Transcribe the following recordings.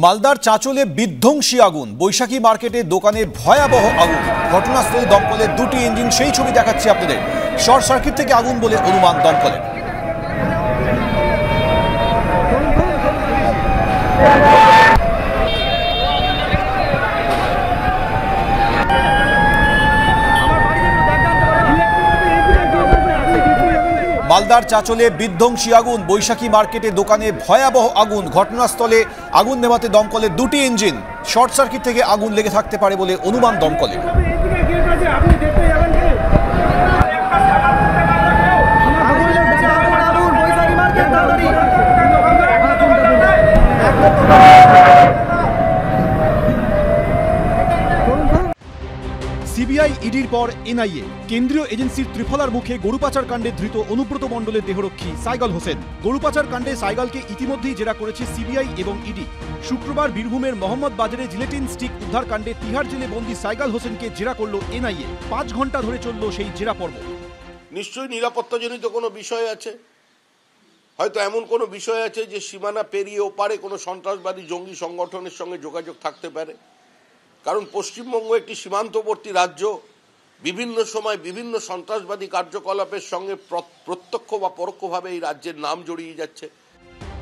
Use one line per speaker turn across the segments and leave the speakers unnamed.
মালদার চাঁচলে বিধ্বংসী আগুন, বৈশাখী মার্কেটে দোকানে ভয়াবহ আগুন, ঘটনাস্থলে দমকলের দুটি ইঞ্জিন, সেই ছবি দেখাচ্ছি আপনাদের। শর্ট সার্কিট থেকে আগুন বলে অনুমান দমকলের। মালদার চাঁচলে বিধ্বংসী আগুন, বৈশাখী মার্কেটে দোকানে ভয়াবহ আগুন, ঘটনাস্থলে আগুন নেভাতে দমকলের দুটি ইঞ্জিন। শর্ট সার্কিট থেকে আগুন লেগে থাকতে পারে বলে অনুমান দমকলের। সিবিআই ইডির পর এনআইএ, কেন্দ্রীয় এজেন্সির ত্রিফলার মুখে গরু পাচার কাণ্ডে ধৃত অনুব্রত মণ্ডলের দেহরক্ষী সাইগাল হোসেন। গরু পাচার কাণ্ডে সাইগালকে ইতিমধ্যেই জেরা করেছে সিবিআই এবং ইডি। শুক্রবার বীরভূমের মোহাম্মদ বাজারে জিলেটিন স্টিক উদ্ধার কাণ্ডে তিহার জেলে বন্দী সাইগাল হোসেনকে জেরা করল এনআইএ। 5 ঘন্টা ধরে চলল সেই জেরা পর্ব।
নিশ্চয়ই নিরাপত্তাজনিত কোনো বিষয় আছে, হয়তো এমন কোনো বিষয় আছে যে সীমানা পেরিয়ে ওপারে কোনো সন্ত্রাসবাদী জঙ্গি সংগঠনের সঙ্গে যোগাযোগ থাকতে পারে। কারণ পশ্চিমবঙ্গ একটি সীমান্তবর্তী রাজ্য, বিভিন্ন সময় বিভিন্ন সন্ত্রাসবাদী কার্যকলাপের সঙ্গে প্রত্যক্ষ বা পরোক্ষভাবে এই রাজ্যের নাম জড়িয়ে যাচ্ছে।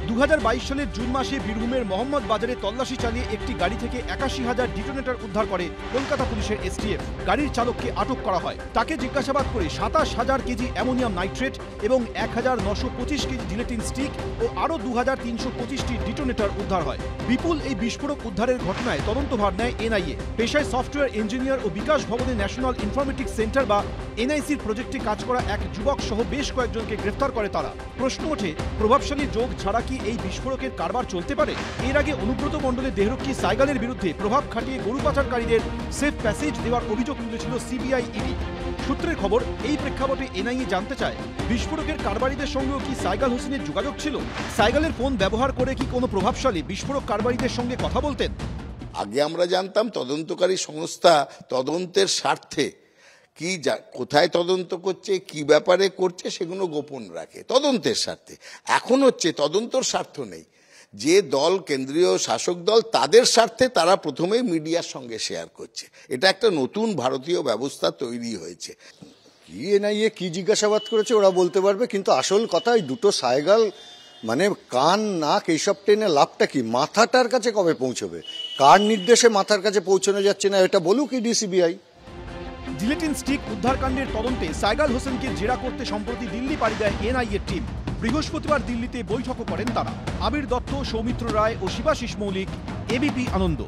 2022 সালের জুন মাসে বীরভূমের মোহাম্মদ বাজারে তল্লাশি চালিয়ে একটি গাড়ি থেকে 81,000 ডিটোনেটর উদ্ধার করে কলকাতা পুলিশের এসটিএফ। গাড়ির চালককে আটক করা হয়। তাকে জিজ্ঞাসাবাদ করে 27,000 কেজি অ্যামোনিয়াম নাইট্রেট এবং 1,925 কেজি জিলেটিন স্টিক ও আরও 2,325টি ডিটোনেটর উদ্ধার হয়। বিপুল এই বিস্ফোরক উদ্ধারের ঘটনায় তদন্তভার নেয় এনআইএ। পেশায় সফটওয়্যার ইঞ্জিনিয়ার ও বিকাশ ভবনে ন্যাশনাল ইনফরমেটিক্স সেন্টার বা এনআইসির প্রজেক্টে কাজ করা এক যুবক সহ বেশ কয়েকজনকে গ্রেফতার করে তারা। প্রশ্ন ওঠে, প্রভাবশালী যোগ ছাড়া কি এই বিস্ফোরকের কারবার চলতে পারে? এর আগে অনুব্রত মণ্ডলের দেহরক্ষী সাইগালের বিরুদ্ধে প্রভাব খাটিয়ে গরু পাচারকারীদের সেফ প্যাসেজ দেওয়ার অভিযোগ তুলেছিল সিবিআই ইডি। সূত্রের খবর, এই প্রেক্ষাপটে এনআইএ জানতে চায় বিস্ফোরকের কারবারিদের সঙ্গেও কি সাইগাল হোসেনের যোগাযোগ ছিল? সাইগালের ফোন ব্যবহার করে কি কোনো প্রভাবশালী বিস্ফোরক কারবারিদের সঙ্গে কথা বলতেন?
আগে আমরা জানতাম তদন্তকারী সংস্থা তদন্তের স্বার্থে কি কোথায় তদন্ত করছে, কি ব্যাপারে করছে সেগুলো গোপন রাখে তদন্তের স্বার্থে। এখন হচ্ছে তদন্তর স্বার্থ নেই, যে দল কেন্দ্রীয় শাসক দল তাদের স্বার্থে তারা প্রথমেই মিডিয়ার সঙ্গে শেয়ার করছে। এটা একটা নতুন ভারতীয় ব্যবস্থা তৈরি হয়েছে।
কি এনআইএ কি জিজ্ঞাসাবাদ করেছে ওরা বলতে পারবে, কিন্তু আসল কথা এই দুটো সাইগাল মানে কান নাক এইসব টেনে লাভটা কি? মাথাটার কাছে কবে পৌঁছবে? কার নির্দেশে মাথার কাছে পৌঁছানো যাচ্ছে না এটা বলুক ইডি সিবিআই।
জিলেটিন স্টিক উদ্ধারকাণ্ডের তদন্তে সাইগাল হোসেনকে জেরা করতে সম্প্রতি দিল্লি পাড়ি দেয় এনআইএ টিম। বৃহস্পতিবার দিল্লিতে বৈঠকও করেন তারা। আবির দত্ত, সৌমিত্র রায় ও শিবাশিস মৌলিক, এবিপি আনন্দ।